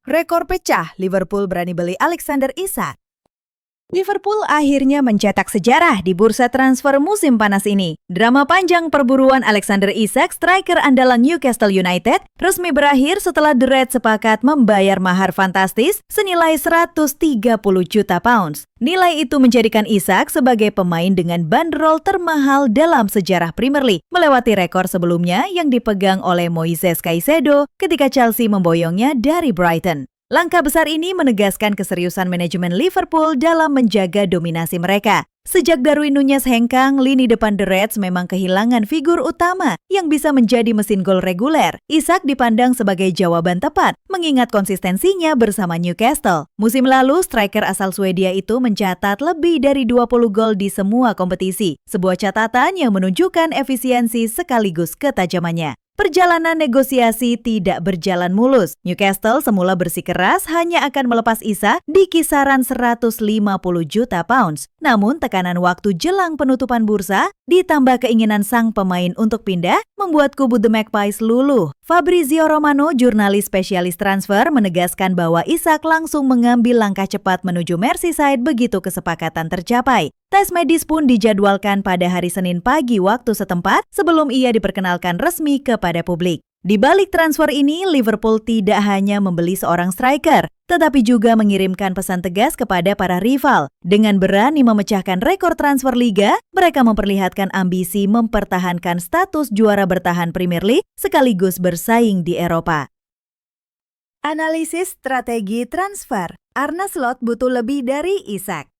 Rekor pecah, Liverpool berani beli Alexander Isak. Liverpool akhirnya mencetak sejarah di bursa transfer musim panas ini. Drama panjang perburuan Alexander Isak, striker andalan Newcastle United, resmi berakhir setelah The Reds sepakat membayar mahar fantastis senilai 130 juta pounds. Nilai itu menjadikan Isak sebagai pemain dengan bandrol termahal dalam sejarah Premier League, melewati rekor sebelumnya yang dipegang oleh Moises Caicedo ketika Chelsea memboyongnya dari Brighton. Langkah besar ini menegaskan keseriusan manajemen Liverpool dalam menjaga dominasi mereka. Sejak Darwin Núñez hengkang, lini depan The Reds memang kehilangan figur utama yang bisa menjadi mesin gol reguler. Isak dipandang sebagai jawaban tepat, mengingat konsistensinya bersama Newcastle. Musim lalu, striker asal Swedia itu mencatat lebih dari 20 gol di semua kompetisi. Sebuah catatan yang menunjukkan efisiensi sekaligus ketajamannya. Perjalanan negosiasi tidak berjalan mulus. Newcastle semula bersikeras hanya akan melepas Isak di kisaran 150 juta pounds. Namun tekanan waktu jelang penutupan bursa ditambah keinginan sang pemain untuk pindah membuat kubu The Magpies luluh. Fabrizio Romano, jurnalis spesialis transfer, menegaskan bahwa Isak langsung mengambil langkah cepat menuju Merseyside begitu kesepakatan tercapai. Tes medis pun dijadwalkan pada hari Senin pagi waktu setempat sebelum ia diperkenalkan resmi kepada publik. Di balik transfer ini, Liverpool tidak hanya membeli seorang striker, tetapi juga mengirimkan pesan tegas kepada para rival. Dengan berani memecahkan rekor transfer liga, mereka memperlihatkan ambisi mempertahankan status juara bertahan Premier League sekaligus bersaing di Eropa. Analisis strategi transfer. Arne Slot butuh lebih dari Isak.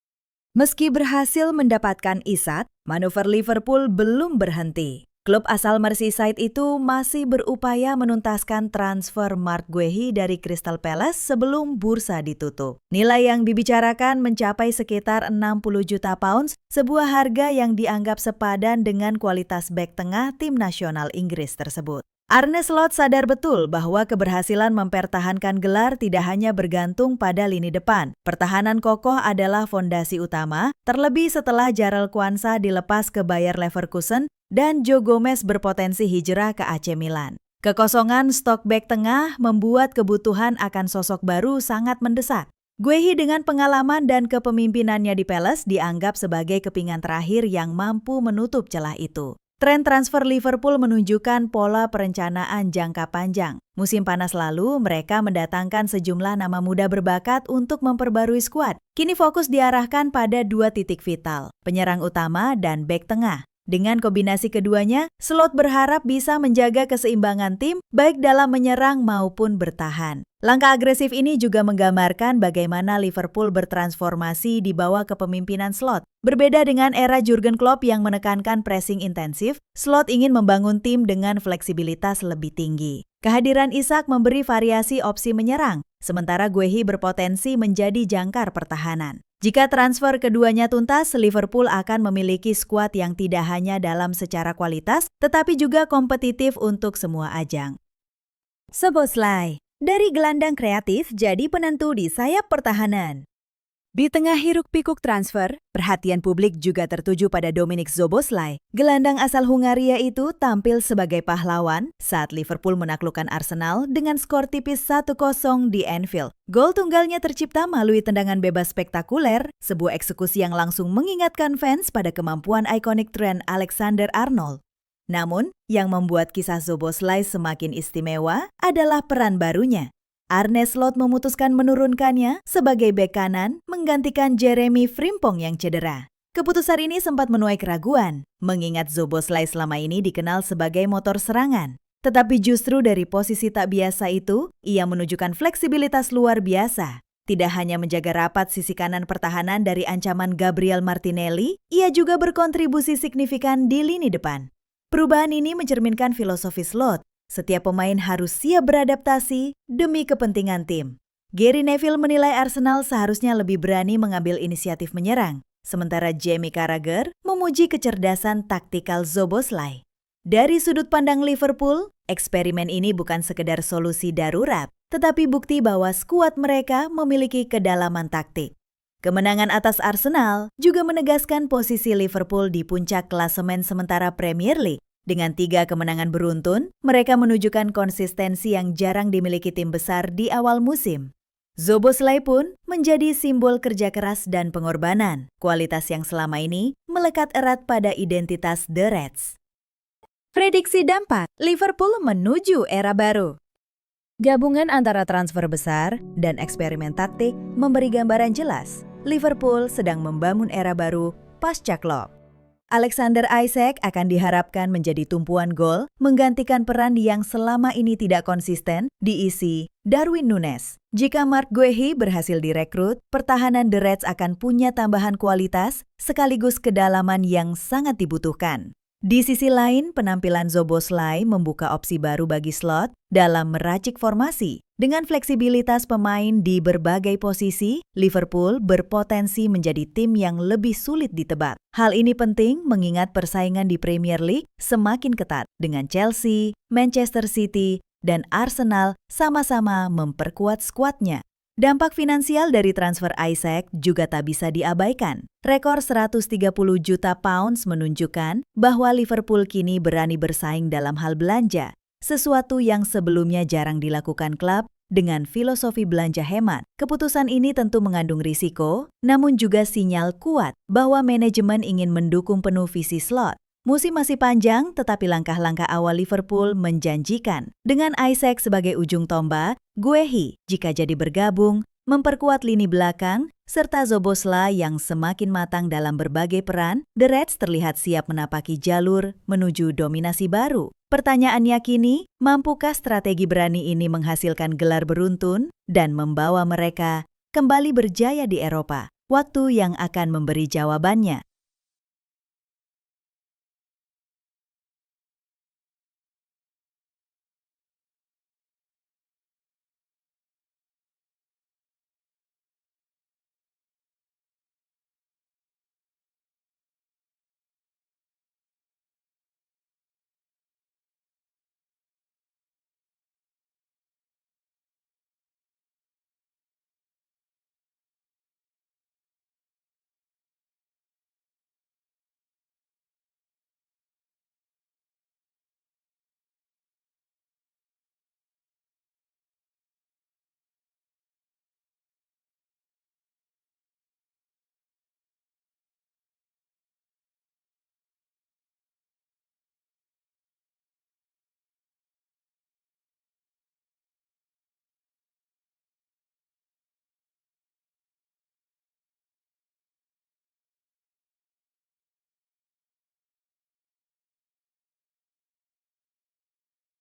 Meski berhasil mendapatkan Isak, manuver Liverpool belum berhenti. Klub asal Merseyside itu masih berupaya menuntaskan transfer Marc Guehi dari Crystal Palace sebelum bursa ditutup. Nilai yang dibicarakan mencapai sekitar 60 juta pounds, sebuah harga yang dianggap sepadan dengan kualitas bek tengah tim nasional Inggris tersebut. Arne Slot sadar betul bahwa keberhasilan mempertahankan gelar tidak hanya bergantung pada lini depan. Pertahanan kokoh adalah fondasi utama, terlebih setelah Jarell Quansah dilepas ke Bayer Leverkusen dan Joe Gomez berpotensi hijrah ke AC Milan. Kekosongan stok bek tengah membuat kebutuhan akan sosok baru sangat mendesak. Guehi dengan pengalaman dan kepemimpinannya di Palace dianggap sebagai kepingan terakhir yang mampu menutup celah itu. Tren transfer Liverpool menunjukkan pola perencanaan jangka panjang. Musim panas lalu, mereka mendatangkan sejumlah nama muda berbakat untuk memperbarui skuad. Kini fokus diarahkan pada dua titik vital, penyerang utama dan bek tengah. Dengan kombinasi keduanya, Slot berharap bisa menjaga keseimbangan tim baik dalam menyerang maupun bertahan. Langkah agresif ini juga menggambarkan bagaimana Liverpool bertransformasi di bawah kepemimpinan Slot. Berbeda dengan era Jurgen Klopp yang menekankan pressing intensif, Slot ingin membangun tim dengan fleksibilitas lebih tinggi. Kehadiran Isak memberi variasi opsi menyerang, sementara Guehi berpotensi menjadi jangkar pertahanan. Jika transfer keduanya tuntas, Liverpool akan memiliki skuad yang tidak hanya dalam secara kualitas, tetapi juga kompetitif untuk semua ajang. Szoboszlai, dari gelandang kreatif jadi penentu di sayap pertahanan. Di tengah hiruk-pikuk transfer, perhatian publik juga tertuju pada Dominik Szoboszlai. Gelandang asal Hungaria itu tampil sebagai pahlawan saat Liverpool menaklukkan Arsenal dengan skor tipis 1-0 di Anfield. Gol tunggalnya tercipta melalui tendangan bebas spektakuler, sebuah eksekusi yang langsung mengingatkan fans pada kemampuan ikonik Trent Alexander-Arnold. Namun, yang membuat kisah Szoboszlai semakin istimewa adalah peran barunya. Arne Slot memutuskan menurunkannya sebagai bek kanan menggantikan Jeremy Frimpong yang cedera. Keputusan ini sempat menuai keraguan, mengingat Szoboszlai selama ini dikenal sebagai motor serangan. Tetapi justru dari posisi tak biasa itu, ia menunjukkan fleksibilitas luar biasa. Tidak hanya menjaga rapat sisi kanan pertahanan dari ancaman Gabriel Martinelli, ia juga berkontribusi signifikan di lini depan. Perubahan ini mencerminkan filosofi Slot. Setiap pemain harus siap beradaptasi demi kepentingan tim. Gary Neville menilai Arsenal seharusnya lebih berani mengambil inisiatif menyerang, sementara Jamie Carragher memuji kecerdasan taktikal Szoboszlai. Dari sudut pandang Liverpool, eksperimen ini bukan sekedar solusi darurat, tetapi bukti bahwa skuad mereka memiliki kedalaman taktik. Kemenangan atas Arsenal juga menegaskan posisi Liverpool di puncak klasemen sementara Premier League. Dengan 3 kemenangan beruntun, mereka menunjukkan konsistensi yang jarang dimiliki tim besar di awal musim. Szoboszlai pun menjadi simbol kerja keras dan pengorbanan, kualitas yang selama ini melekat erat pada identitas The Reds. Prediksi dampak Liverpool menuju era baru. Gabungan antara transfer besar dan eksperimen taktik memberi gambaran jelas Liverpool sedang membangun era baru pasca Klopp. Alexander Isak akan diharapkan menjadi tumpuan gol, menggantikan peran yang selama ini tidak konsisten diisi Darwin Núñez. Jika Marc Guehi berhasil direkrut, pertahanan The Reds akan punya tambahan kualitas sekaligus kedalaman yang sangat dibutuhkan. Di sisi lain, penampilan Szoboszlai membuka opsi baru bagi Slot dalam meracik formasi. Dengan fleksibilitas pemain di berbagai posisi, Liverpool berpotensi menjadi tim yang lebih sulit ditebak. Hal ini penting mengingat persaingan di Premier League semakin ketat dengan Chelsea, Manchester City, dan Arsenal sama-sama memperkuat skuadnya. Dampak finansial dari transfer Isak juga tak bisa diabaikan. Rekor 130 juta pounds menunjukkan bahwa Liverpool kini berani bersaing dalam hal belanja, sesuatu yang sebelumnya jarang dilakukan klub dengan filosofi belanja hemat. Keputusan ini tentu mengandung risiko, namun juga sinyal kuat bahwa manajemen ingin mendukung penuh visi Slot. Musim masih panjang, tetapi langkah-langkah awal Liverpool menjanjikan. Dengan Isak sebagai ujung tombak, Guehi jika jadi bergabung, memperkuat lini belakang, serta Szoboszlai yang semakin matang dalam berbagai peran, The Reds terlihat siap menapaki jalur menuju dominasi baru. Pertanyaannya kini, mampukah strategi berani ini menghasilkan gelar beruntun dan membawa mereka kembali berjaya di Eropa? Waktu yang akan memberi jawabannya.